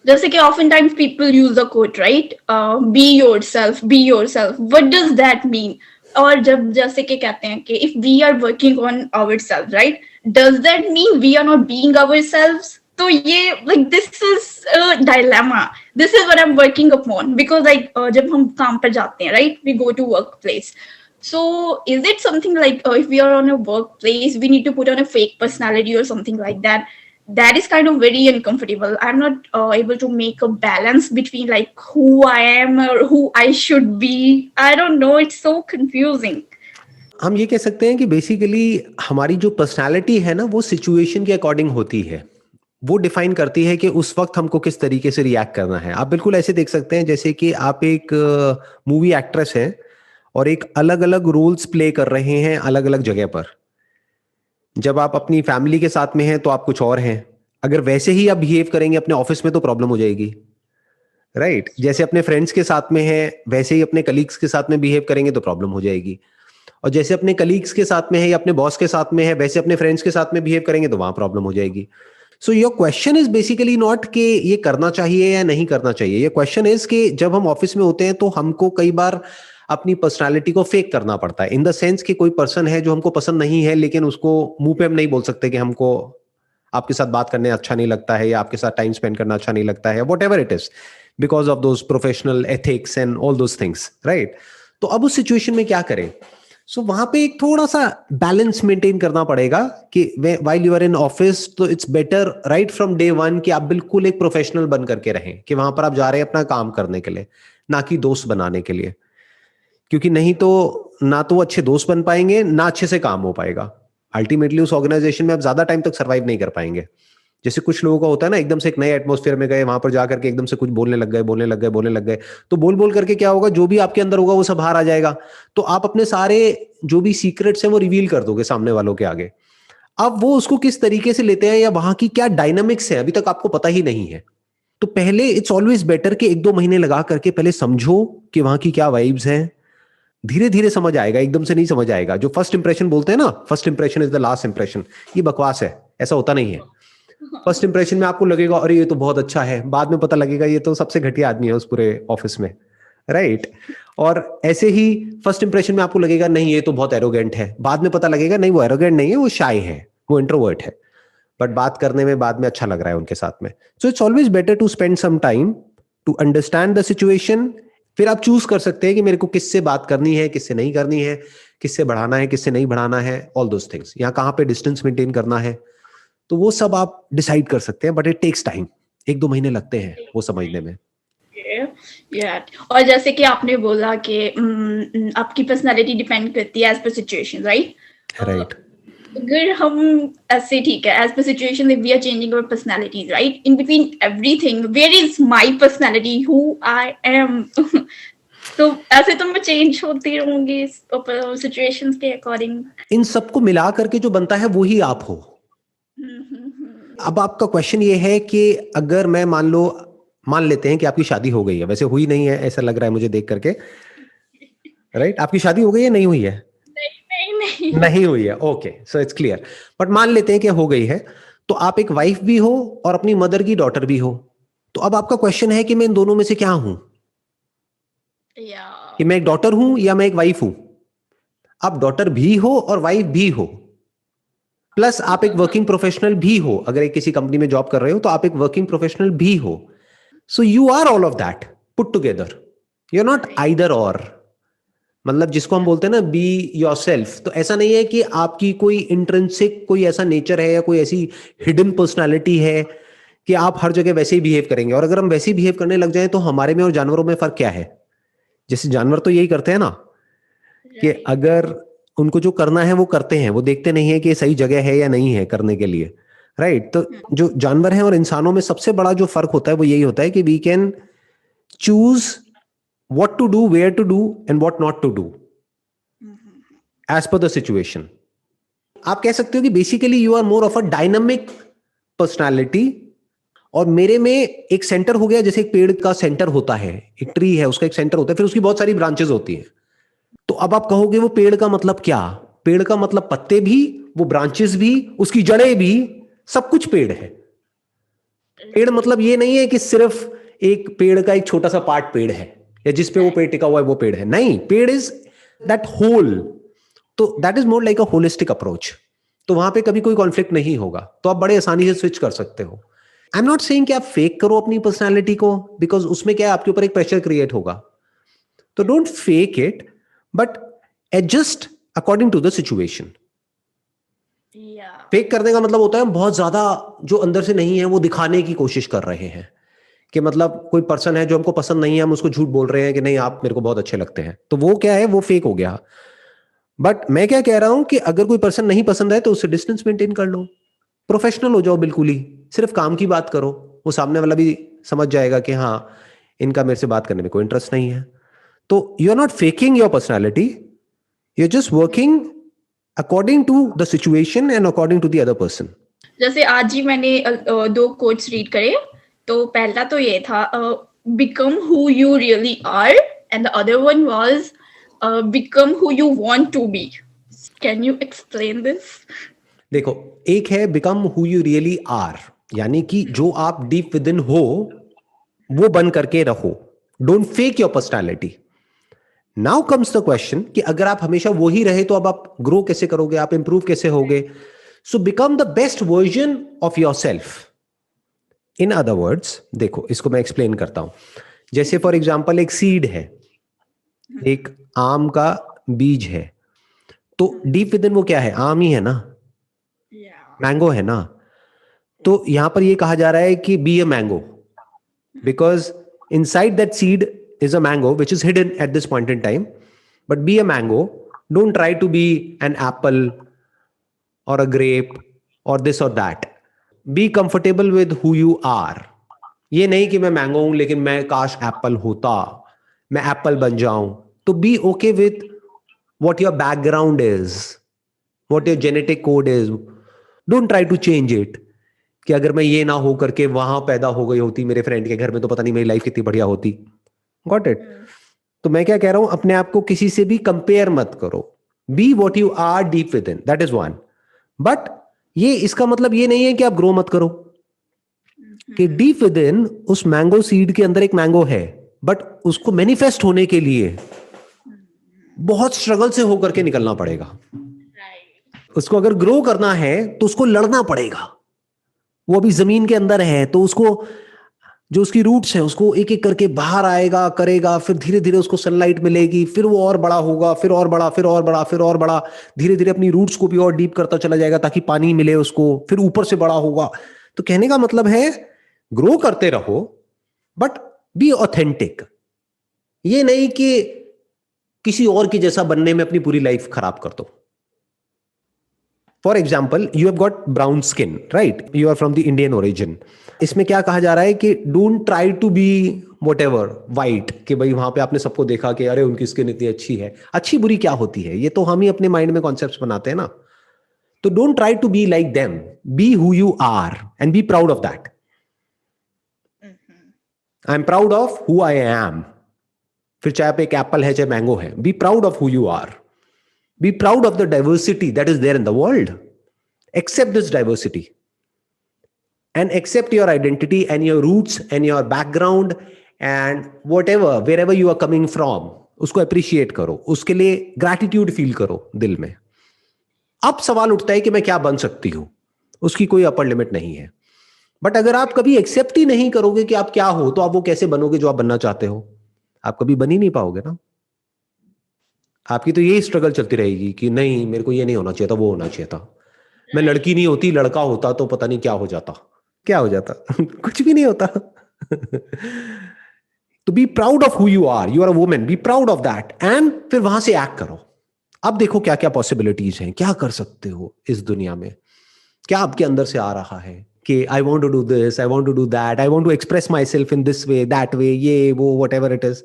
जैसे कि often times people use the quote right, be yourself, what does that mean? और जब जैसे कि कहते हैं कि if we are working on ourself right, does that mean we are not being ourselves? तो ये like this is dilemma, this is what I am working upon, because like जब हम काम पर जाते हैं right, we go to work place. So is it something like if we are on a workplace, we need to put on a fake personality or something like that? That is kind of very uncomfortable. I'm not able to make a balance between like who I am or who I should be. I don't know. It's so confusing. हम ये कह सकते हैं कि basically हमारी जो personality है ना, वो सिचुएशन के अकॉर्डिंग होती है. वो डिफाइन करती है कि उस वक्त हमको किस तरीके से रिएक्ट करना है. आप बिल्कुल ऐसे देख सकते हैं जैसे कि आप एक मूवी एक्ट्रेस हैं और एक अलग अलग रोल्स प्ले कर रहे हैं अलग अलग जगह पर. जब आप अपनी फैमिली के साथ में हैं तो आप कुछ और हैं. अगर वैसे ही आप बिहेव करेंगे अपने ऑफिस में तो प्रॉब्लम हो जाएगी, राइट? जैसे अपने फ्रेंड्स के साथ में है वैसे ही अपने कलीग्स के साथ में बिहेव करेंगे तो प्रॉब्लम हो जाएगी. और जैसे अपने कलीग्स के साथ में है या अपने बॉस के साथ में है वैसे अपने फ्रेंड्स के साथ में बिहेव करेंगे तो वहां प्रॉब्लम हो जाएगी. So your question is basically not कि ये करना चाहिए या नहीं करना चाहिए. ये क्वेश्चन इज कि जब हम ऑफिस में होते हैं तो हमको कई बार अपनी पर्सनालिटी को फेक करना पड़ता है. इन द सेंस कि कोई पर्सन है जो हमको पसंद नहीं है, लेकिन उसको मुंह पे हम नहीं बोल सकते कि हमको आपके साथ बात करने अच्छा नहीं लगता है या आपके साथ टाइम स्पेंड करना अच्छा नहीं लगता है, what ever it is, because of those professional ethics and all those things, right? तो अब उस सिचुएशन में क्या करें? सो वहां पे एक थोड़ा सा बैलेंस मेंटेन करना पड़ेगा कि while you are in office तो it's better right from day one कि आप बिल्कुल एक प्रोफेशनल बन करके रहें, कि वहां पर आप जा रहे हैं अपना काम करने के लिए, ना कि दोस्त बनाने के लिए. क्योंकि नहीं तो ना तो अच्छे दोस्त बन पाएंगे ना अच्छे से काम हो पाएगा. अल्टीमेटली उस ऑर्गेनाइजेशन में आप ज्यादा टाइम तक सर्वाइव नहीं कर पाएंगे. जैसे कुछ लोगों का होता है ना, एकदम से एक नए एटमॉस्फेयर में गए, वहां पर जाकर के एकदम से कुछ बोलने लग गए, तो बोल बोल करके क्या होगा, जो भी आपके अंदर होगा वो सब बाहर आ जाएगा. तो आप अपने सारे जो भी सीक्रेट्स हैं वो रिवील कर दोगे सामने वालों के आगे. अब वो उसको किस तरीके से लेते हैं या वहां की क्या डायनामिक्स है अभी तक आपको पता ही नहीं है. तो पहले इट्स ऑलवेज बेटर कि 1-2 महीने लगा करके पहले समझो कि वहां की क्या वाइब्स हैं. धीरे धीरे समझ आएगा, एकदम से नहीं समझ आएगा. जो फर्स्ट इंप्रेशन बोलते हैं ना, first impression is the last impression, ये बकवास है. ऐसा होता नहीं है. फर्स्ट इंप्रेशन में आपको लगेगा अरे ये तो बहुत अच्छा है, बाद में पता लगेगा ये तो सबसे घटिया आदमी है उस पूरे ऑफिस में, राइट? और ऐसे ही फर्स्ट इंप्रेशन में आपको लगेगा नहीं ये तो बहुत एरोगेंट है, बाद में पता लगेगा नहीं वो एरोगेंट नहीं है, वो शाय है, वो इंट्रोवर्ट है, बट बात करने में बाद में अच्छा लग रहा है उनके साथ में. So it's always better to spend some time to understand the situation. फिर आप चूज कर सकते हैं कि मेरे को किससे बात करनी है, किससे नहीं करनी है, किससे बढ़ाना है, किससे नहीं बढ़ाना है, ऑल दोस थिंग्स. यहाँ कहाँ पे डिस्टेंस मेंटेन करना है, तो वो सब आप डिसाइड कर सकते हैं. But it takes time. 1-2 महीने लगते हैं वो समझने में. और जैसे कि आपने बोला कि आपकी पर्सनालिटी डिपेंड करती है as per situation, right? Right. अगर हम ऐसे ठीक है, as per situation we are changing our personalities right, in between everything where is my personality, who I am? तो ऐसे तो मैं चेंज होती रहूंगी सिचुएशंस के अकॉर्डिंग. इन सबको मिला करके जो बनता है वो ही आप हो. अब आपका क्वेश्चन ये है कि अगर मैं मान लेते हैं कि आपकी शादी हो गई है, वैसे हुई नहीं है ऐसा लग रहा है मुझे देख करके, राइट? आपकी शादी हो गई है, नहीं हुई है? नहीं हुई है. Okay, so it's clear. But मान लेते हैं कि हो गई है, तो आप एक वाइफ भी हो और अपनी मदर की डॉटर भी हो. तो अब आपका क्वेश्चन है कि मैं इन दोनों में से क्या हूं, कि मैं एक डॉटर हूं या मैं एक वाइफ हूं. आप डॉटर भी हो और वाइफ भी हो, प्लस आप एक वर्किंग प्रोफेशनल भी हो. अगर एक किसी कंपनी में जॉब कर रहे हो तो आप एक वर्किंग प्रोफेशनल भी हो. So you are all of that put together. You are not either or. मतलब जिसको हम बोलते हैं ना बी योरसेल्फ, तो ऐसा नहीं है कि आपकी कोई इंट्रिंसिक कोई ऐसा नेचर है या कोई ऐसी हिडन पर्सनालिटी है कि आप हर जगह वैसे ही बिहेव करेंगे. और अगर हम वैसे ही बिहेव करने लग जाएं तो हमारे में और जानवरों में फर्क क्या है? जैसे जानवर तो यही करते हैं ना, कि अगर उनको जो करना है वो करते हैं, वो देखते नहीं है कि ये सही जगह है या नहीं है करने के लिए, राइट? तो जो जानवर हैं और इंसानों में सबसे बड़ा जो फर्क होता है वो यही होता है कि we can choose what to do, where to do and what not to do as per the situation. आप कह सकते हो कि basically you are more of a dynamic personality. और मेरे में एक सेंटर हो गया, जैसे एक पेड़ का सेंटर होता है, एक ट्री है उसका एक सेंटर होता है, फिर उसकी बहुत सारी ब्रांचेस होती है. तो अब आप कहोगे वो पेड़ का मतलब क्या? पेड़ का मतलब पत्ते भी, वो ब्रांचेस भी, उसकी जड़ें भी, सब कुछ पेड़ है. पेड़ मतलब ये नहीं है कि सिर्फ एक पेड़ का एक छोटा सा पार्ट पेड़ है, या जिस पे वो पेड़ टिका हुआ है वो पेड़ है, नहीं, पेड़ इज दैट होल। तो that is more like a holistic approach. तो वहां पे कभी कोई कॉन्फ्लिक्ट नहीं होगा, तो आप बड़े आसानी से स्विच कर सकते हो। आई एम नॉट सेइंग कि आप फेक करो अपनी पर्सनैलिटी को, बिकॉज उसमें क्या है, आपके ऊपर एक प्रेशर क्रिएट होगा। तो don't fake it, but adjust according to the situation. Yeah. Fake करने का मतलब होता है हम बहुत ज्यादा जो अंदर से नहीं है वो दिखाने की कोशिश कर रहे हैं, कि मतलब कोई पर्सन है जो हमको पसंद नहीं है, हम उसको झूठ बोल रहे हैं कि नहीं आप मेरे को बहुत अच्छे लगते हैं, तो वो क्या है, वो फेक हो गया। बट मैं क्या कह रहा हूं कि अगर कोई पर्सन नहीं पसंद है तो उससे डिस्टेंस मेंटेन कर लो, प्रोफेशनल हो जाओ बिल्कुल ही, सिर्फ काम की बात करो, वो सामने वाला भी समझ जाएगा कि हाँ इनका मेरे से बात करने में कोई इंटरेस्ट नहीं है। तो you are not faking your personality, you are just working according to the situation and according to the other person. जैसे आज ही मैंने दो कोट्स रीड करे। तो पहला तो ये था, become who you really are, and the other one was become who you want to be. Can you explain this? देखो, एक है become who you really are, यानी कि जो आप डीप विद इन हो वो बन करके रहो, don't fake your personality. Now comes the question कि अगर आप हमेशा वो ही रहे तो अब आप ग्रो कैसे करोगे, आप इंप्रूव कैसे होगे? So become the best version of your self. In other words, देखो इसको मैं एक्सप्लेन करता हूं। जैसे फॉर एग्जाम्पल एक सीड है, एक आम का बीज है, तो डीप विद इन वो क्या है, आम ही है ना, मैंगो है ना। तो यहां पर ये कहा जा रहा है कि be a mango, because inside that seed is a mango which is hidden at this point in time, but be a mango. Don't try to be an apple or a grape or this or that. Be comfortable with who you are. ये नहीं कि मैं mango हूं लेकिन मैं काश Apple होता, मैं एप्पल बन जाऊं। तो be okay with what your background is, what your genetic code is. Don't try to change it, कि अगर मैं ये ना हो करके वहां पैदा हो गई होती मेरे फ्रेंड के घर में तो पता नहीं मेरी लाइफ कितनी बढ़िया होती। Got it? तो मैं क्या कह रहा हूं, अपने आप को किसी से भी कंपेयर मत करो। Be what you are deep within, that is one. But ये इसका मतलब ये नहीं है कि आप ग्रो मत करो, कि डीप विद इन उस मैंगो सीड के अंदर एक मैंगो है, बट उसको मैनिफेस्ट होने के लिए बहुत स्ट्रगल से होकर के निकलना पड़ेगा। उसको अगर ग्रो करना है तो उसको लड़ना पड़ेगा। वो अभी जमीन के अंदर है तो उसको जो उसकी रूट्स है उसको एक एक करके बाहर आएगा, करेगा, फिर धीरे धीरे उसको सनलाइट मिलेगी, फिर वो और बड़ा होगा, फिर और बड़ा, फिर और बड़ा, फिर और बड़ा, धीरे धीरे अपनी रूट्स को भी और डीप करता चला जाएगा ताकि पानी मिले उसको, फिर ऊपर से बड़ा होगा। तो कहने का मतलब है ग्रो करते रहो, बट बी ऑथेंटिक। ये नहीं कि किसी और की जैसा बनने में अपनी पूरी लाइफ खराब कर दो। For example, you have got brown skin, right, you are from the Indian origin. इसमें क्या कहा जा रहा है कि don't try to be whatever white, कि भाई वहां पे आपने सबको देखा कि अरे उनकी स्किन इतनी अच्छी है। अच्छी बुरी क्या होती है, ये तो हम ही अपने माइंड में कॉन्सेप्ट्स बनाते हैं ना। तो don't try to be like them, be who you are and be proud of that. I am proud of who I am. फिर चाहे आप एक एप्पल है चाहे मैंगो है, be proud of who you are. Be proud of the diversity that is there in the world. Accept this diversity and accept your identity and your roots and your background and whatever, wherever you are coming from. उसको appreciate करो, उसके लिए gratitude feel करो दिल में। अब सवाल उठता है कि मैं क्या बन सकती हूं, उसकी कोई अपर लिमिट नहीं है। बट अगर आप कभी एक्सेप्ट ही नहीं करोगे कि आप क्या हो, तो आप वो कैसे बनोगे जो आप बनना चाहते हो? आप कभी बन ही नहीं पाओगे ना। आपकी तो यही स्ट्रगल चलती रहेगी कि नहीं मेरे को ये नहीं होना चाहिए था, वो होना चाहिए था। मैं लड़की नहीं होती, लड़का होता तो पता नहीं क्या हो जाता। क्या हो जाता? कुछ भी नहीं होता। तो be proud of who you are, you are a woman, be proud of that and फिर वहां से एक्ट करो। अब देखो क्या क्या पॉसिबिलिटीज हैं, क्या कर सकते हो इस दुनिया में, क्या आपके अंदर से आ रहा है कि I want to do this, I want to do that, I want to express myself in this way, that way, ये वो वट एवर इट इज,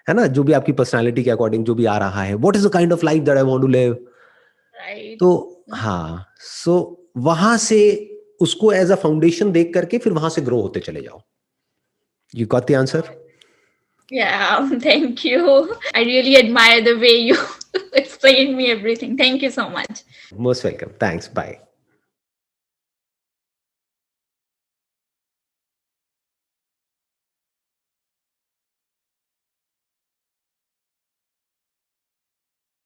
है ना, जो भी आपकी पर्सनालिटी के अकॉर्डिंग जो भी आ रहा है, what is the kind of life that I want to live. तो हाँ, सो वहां से उसको एज अ फाउंडेशन देख करके फिर वहां से ग्रो होते चले जाओ। You got the answer? Yeah, thank you. I really admire the way you explained me everything. Thank you so much. Most welcome, thanks, bye.